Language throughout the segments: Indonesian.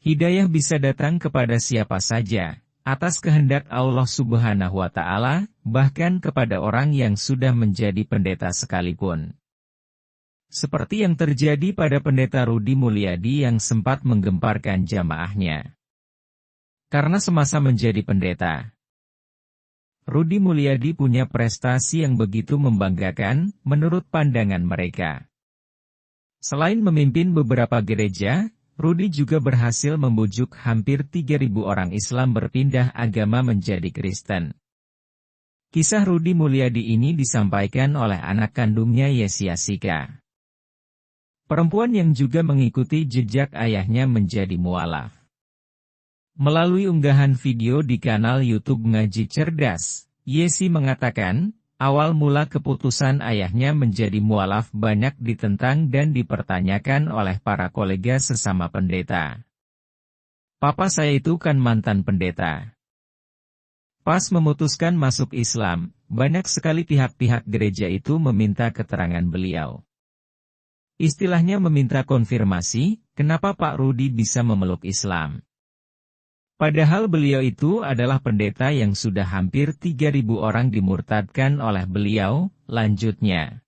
Hidayah bisa datang kepada siapa saja, atas kehendak Allah Subhanahu wa Ta'ala, bahkan kepada orang yang sudah menjadi pendeta sekalipun. Seperti yang terjadi pada pendeta Rudi Mulyadi yang sempat menggemparkan jamaahnya. Karena semasa menjadi pendeta, Rudi Mulyadi punya prestasi yang begitu membanggakan, menurut pandangan mereka. Selain memimpin beberapa gereja, Rudi juga berhasil membujuk hampir 3.000 orang Islam berpindah agama menjadi Kristen. Kisah Rudi Mulyadi ini disampaikan oleh anak kandungnya Yesi Asika. Perempuan yang juga mengikuti jejak ayahnya menjadi mualaf. Melalui unggahan video di kanal YouTube Ngaji Cerdas, Yesi mengatakan, awal mula keputusan ayahnya menjadi mualaf banyak ditentang dan dipertanyakan oleh para kolega sesama pendeta. Papa saya itu kan mantan pendeta. Pas memutuskan masuk Islam, banyak sekali pihak-pihak gereja itu meminta keterangan beliau. Istilahnya meminta konfirmasi, kenapa Pak Rudi bisa memeluk Islam. Padahal beliau itu adalah pendeta yang sudah hampir 3.000 orang dimurtadkan oleh beliau, lanjutnya.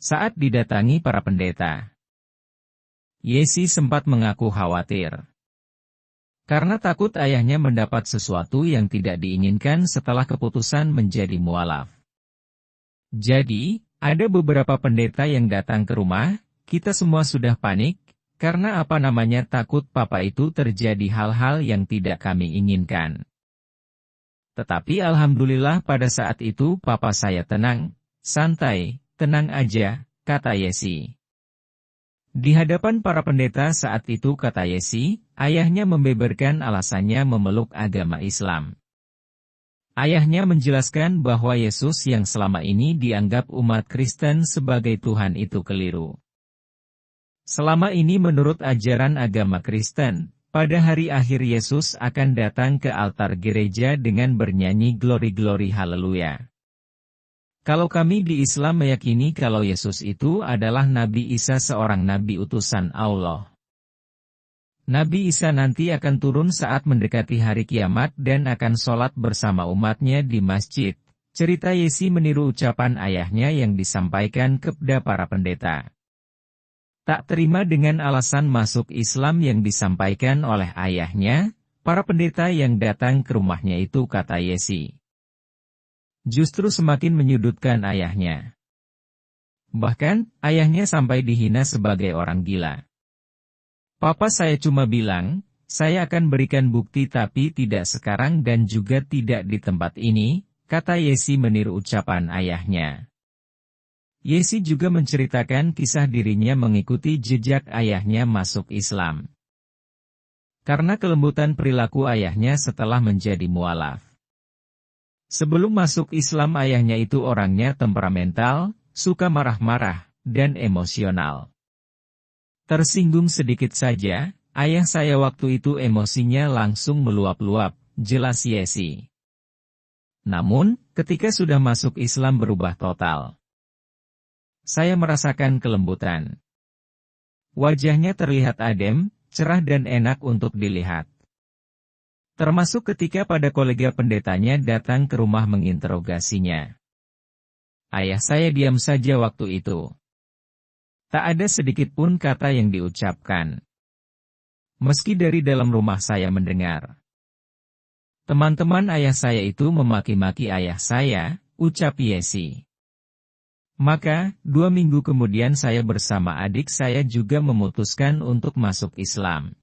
Saat didatangi para pendeta, Yesi sempat mengaku khawatir. Karena takut ayahnya mendapat sesuatu yang tidak diinginkan setelah keputusan menjadi mualaf. Jadi, ada beberapa pendeta yang datang ke rumah, kita semua sudah panik, karena takut papa itu terjadi hal-hal yang tidak kami inginkan. Tetapi alhamdulillah pada saat itu papa saya tenang, santai, tenang aja, kata Yesi. Di hadapan para pendeta saat itu kata Yesi, ayahnya membeberkan alasannya memeluk agama Islam. Ayahnya menjelaskan bahwa Yesus yang selama ini dianggap umat Kristen sebagai Tuhan itu keliru. Selama ini menurut ajaran agama Kristen, pada hari akhir Yesus akan datang ke altar gereja dengan bernyanyi glori-glori haleluya. Kalau kami di Islam meyakini kalau Yesus itu adalah Nabi Isa seorang nabi utusan Allah. Nabi Isa nanti akan turun saat mendekati hari kiamat dan akan sholat bersama umatnya di masjid. Cerita Yesi meniru ucapan ayahnya yang disampaikan kepada para pendeta. Tak terima dengan alasan masuk Islam yang disampaikan oleh ayahnya, para pendeta yang datang ke rumahnya itu kata Yesi. Justru semakin menyudutkan ayahnya. Bahkan, ayahnya sampai dihina sebagai orang gila. Papa saya cuma bilang, saya akan berikan bukti tapi tidak sekarang dan juga tidak di tempat ini, kata Yesi meniru ucapan ayahnya. Yesi juga menceritakan kisah dirinya mengikuti jejak ayahnya masuk Islam. Karena kelembutan perilaku ayahnya setelah menjadi mualaf. Sebelum masuk Islam ayahnya itu orangnya temperamental, suka marah-marah, dan emosional. Tersinggung sedikit saja, ayah saya waktu itu emosinya langsung meluap-luap, jelas Yesi. Namun, ketika sudah masuk Islam berubah total. Saya merasakan kelembutan. Wajahnya terlihat adem, cerah dan enak untuk dilihat. Termasuk ketika pada kolega pendetanya datang ke rumah menginterogasinya. Ayah saya diam saja waktu itu. Tak ada sedikit pun kata yang diucapkan. Meski dari dalam rumah saya mendengar. Teman-teman ayah saya itu memaki-maki ayah saya, ucap Yesi. Maka, 2 minggu kemudian saya bersama adik saya juga memutuskan untuk masuk Islam.